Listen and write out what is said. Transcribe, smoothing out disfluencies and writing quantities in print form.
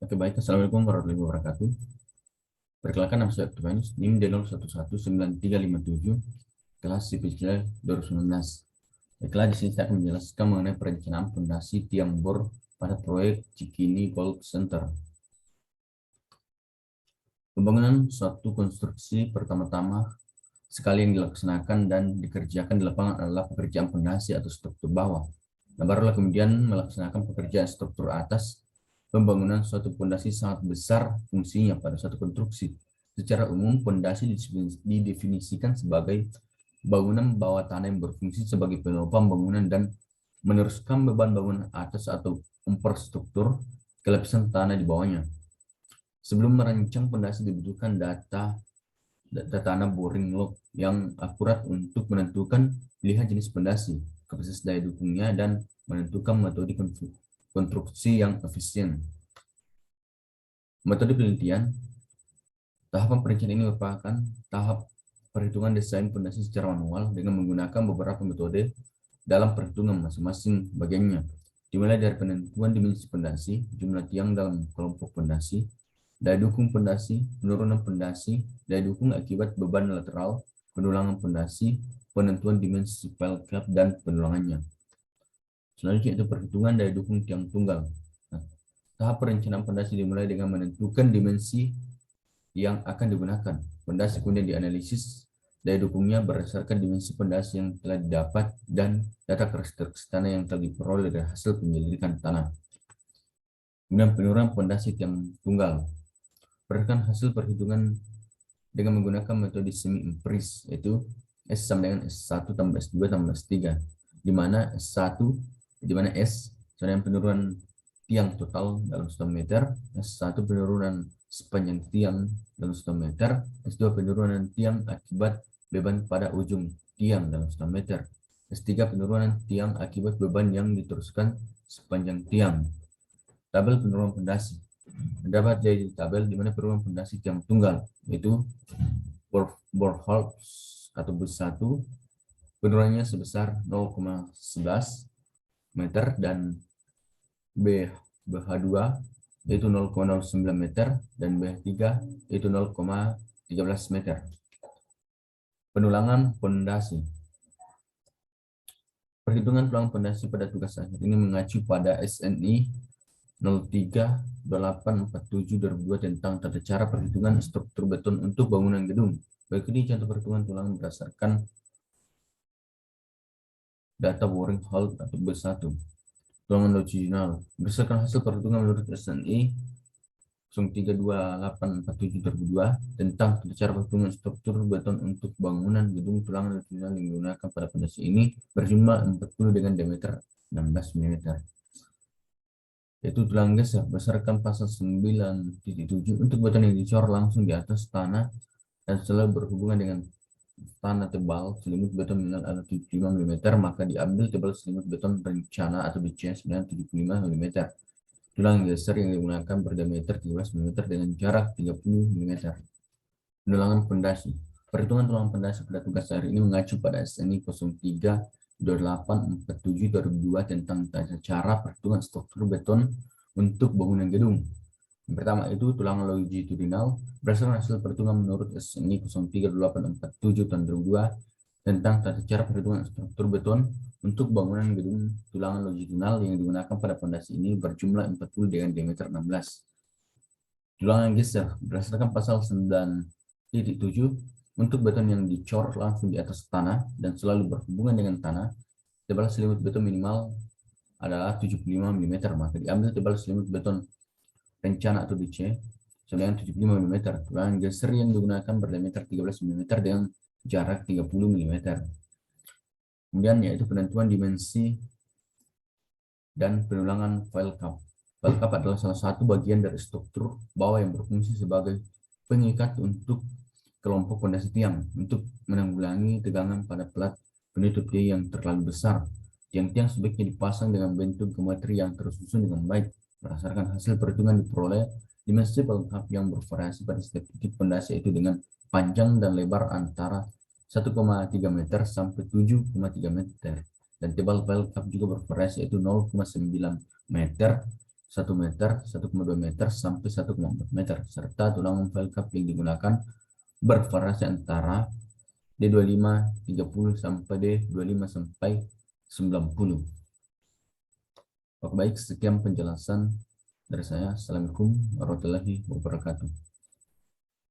Oke, baik. Assalamualaikum warahmatullahi wabarakatuh. Perkenalkan, nama saya Tumanis, NIM D011937, kelas sipil 2019. Baiklah, di sini saya akan menjelaskan mengenai perencanaan fondasi tiang bor pada proyek Cikini Gold Center. Pembangunan suatu konstruksi pertama-tama sekali yang dilaksanakan dan dikerjakan di lapangan adalah pekerjaan fondasi atau struktur bawah. Nah, barulah kemudian melaksanakan pekerjaan struktur atas. Pembangunan suatu fondasi sangat besar fungsinya pada suatu konstruksi. Secara umum, fondasi didefinisikan sebagai bangunan bawah tanah yang berfungsi sebagai penopang bangunan dan meneruskan beban bangunan atas atau infrastruktur ke lapisan tanah di bawahnya. Sebelum merancang fondasi dibutuhkan data tanah boring log yang akurat untuk menentukan pilihan jenis fondasi, kapasitas daya dukungnya, dan menentukan metode konstruksi yang efisien. Metode penelitian. Tahapan perencanaan ini merupakan tahap perhitungan desain fondasi secara manual dengan menggunakan beberapa metode dalam perhitungan masing-masing bagiannya, dimulai dari penentuan dimensi fondasi, jumlah tiang dalam kelompok fondasi, daya dukung fondasi, penurunan fondasi, daya dukung akibat beban lateral, pendulangan fondasi, penentuan dimensi file cap, dan pendulangannya. Selanjutnya itu perhitungan daya dukung tiang tunggal. Nah, tahap perencanaan fondasi dimulai dengan menentukan dimensi yang akan digunakan. Fondasi kemudian dianalisis daya dukungnya berdasarkan dimensi fondasi yang telah didapat dan data karakteristik tanah yang telah diperoleh dari hasil penyelidikan tanah. Kemudian penurunan fondasi tiang tunggal. Berdasarkan hasil perhitungan dengan menggunakan metode semi-empiris, yaitu S sama dengan S1 tambah S2 tambah S3, di mana S1, di mana S sama dengan penurunan tiang total dalam 1 meter, S1 penurunan sepanjang tiang dalam 1 meter, S2 penurunan tiang akibat beban pada ujung tiang dalam 1 meter, S3 penurunan tiang akibat beban yang diteruskan sepanjang tiang. Tabel penurunan fondasi. Dapat jadi tabel di mana penurunan fondasi tiang tunggal, yaitu Borholz atau B1 penurunannya sebesar 0,11 meter dan BH2 yaitu 0,09 meter dan BH3 yaitu 0,13 meter. Pendulangan fondasi. Perhitungan tulang fondasi pada tugas akhir ini mengacu pada SNI 032847/2002 tentang tata cara perhitungan struktur beton untuk bangunan gedung. Baik, ini contoh perhitungan tulang berdasarkan data boring hole atau B1. Tulangan longitudinal. Berdasarkan hasil perhitungan menurut SNI 032847/2002 tentang tata cara perhitungan struktur beton untuk bangunan gedung, tulangan longitudinal yang digunakan pada fondasi ini berjumlah 40 dengan diameter 16 mm. Yaitu tulang geser berdasarkan pasal 9.7 untuk beton yang dicor langsung di atas tanah dan selalu berhubungan dengan tanah tebal selimut beton minimal adalah 75 mm, maka diambil tebal selimut beton rencana atau BCS dengan 75 mm. Tulang geser yang digunakan berdiameter 13 mm dengan jarak 30 mm. Pendulangan fondasi. Perhitungan tulang fondasi pada tugas hari ini mengacu pada SNI 032847/2002 tentang tata cara perhitungan struktur beton untuk bangunan gedung. Yang pertama itu tulangan longitudinal berdasarkan hasil perhitungan menurut SNI 032847/2002 tentang tata cara perhitungan struktur beton untuk bangunan gedung. Tulangan longitudinal yang digunakan pada fondasi ini berjumlah 40 dengan diameter 16. Tulangan geser berdasarkan pasal 9.7 untuk beton yang dicor langsung di atas tanah dan selalu berhubungan dengan tanah, tebal selimut beton minimal adalah 75 mm, maka diambil tebal selimut beton rencana atau DC dengan 75 mm. Tulangan geser yang digunakan berdiameter 13 mm dengan jarak 30 mm. Kemudian yaitu penentuan dimensi dan pendulangan file cap. File cap adalah salah satu bagian dari struktur bawah yang berfungsi sebagai pengikat untuk kelompok fondasi tiang untuk menanggulangi tegangan pada plat penutup tiang yang terlalu besar. Tiang-tiang sebaiknya dipasang dengan bentuk geometri yang tersusun dengan baik. Berdasarkan hasil perhitungan diperoleh dimensi file cap yang bervariasi pada setiap titik fondasi, itu dengan panjang dan lebar antara 1,3 meter sampai 7,3 meter. Dan tebal file cap juga bervariasi, yaitu 0,9 meter 1 meter, 1,2 meter, sampai 1,4 meter. Serta tulang file cup yang digunakan bervariasi antara D25, 30, sampai D25 sampai 90. Oke, baik, sekian penjelasan dari saya. Assalamualaikum warahmatullahi wabarakatuh.